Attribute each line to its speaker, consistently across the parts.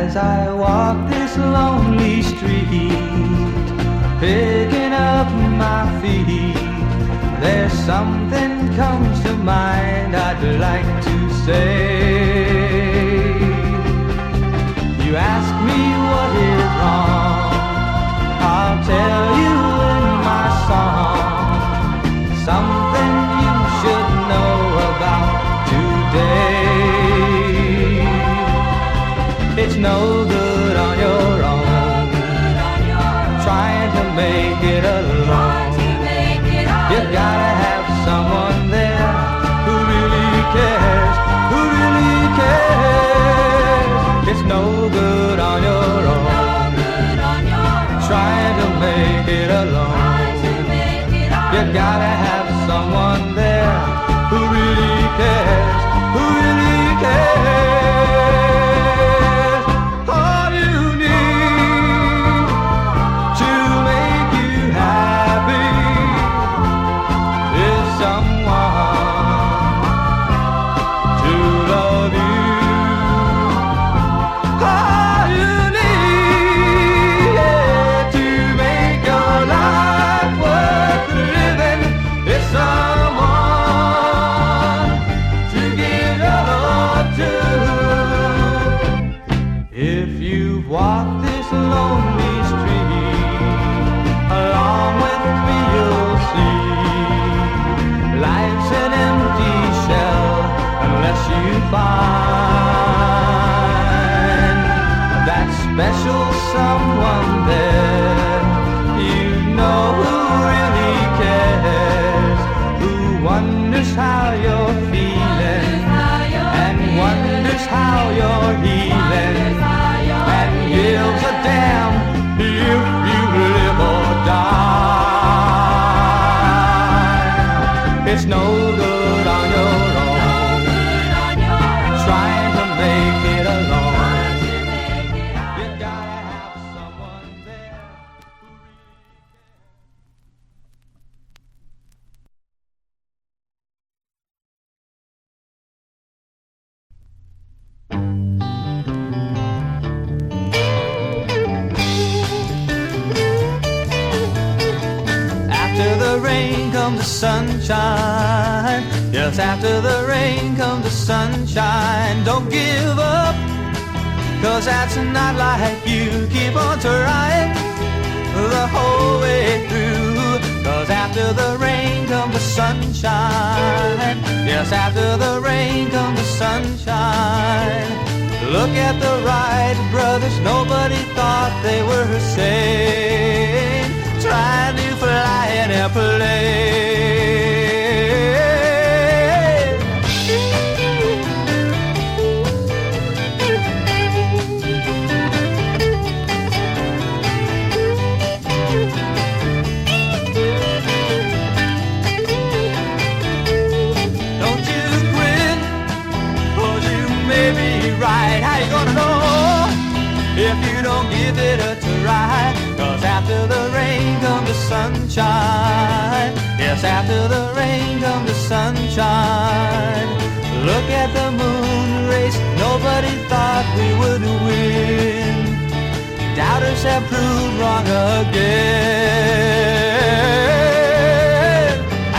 Speaker 1: As I walk this lonely street, picking up my feet, there's something comes to mind I'd like to say. You ask me what is wrong, I'll tell you in my song something you should know about today. It's no good on your own, trying to make it alone. You gotta have someone there who really cares, who really cares. It's no good on your own, trying to make it alone. You gotta have someone there who really cares, who really cares. All you need to make you happy is someone to love you. All you need to make your life worth living is someone to give your love to. If you've walked this lonely street along with me, you'll see life's an empty shell unless you find that special someone there. You know who really cares, who wonders how you're feeling and wonders how you're healing, and gives a damn if you live or die. It's no good on your own, trying to make it alone. You gotta have someone there who really After the rain comes the sunshine. Yes, after the rain comes the sunshine. Don't give up, 'cause that's not like you. Keep on trying the whole way through. 'Cause after the rain comes the sunshine. Yes, after the rain comes the sunshine. Look at the Wright brothers, nobody thought they were sane, trying to fly an airplane. Don't you quit, 'cause you may be right. How you gonna know if you don't give it a try? 'Cause after the rain comes the sunshine. Yes, after the rain comes the sunshine. Look at the moon race, nobody thought we would win. Doubters have proved wrong again.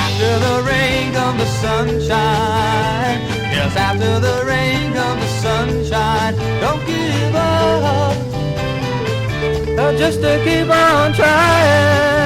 Speaker 1: After the rain comes the sunshine. Yes, after the rain comes the sunshine. Don't give up, just to keep on trying.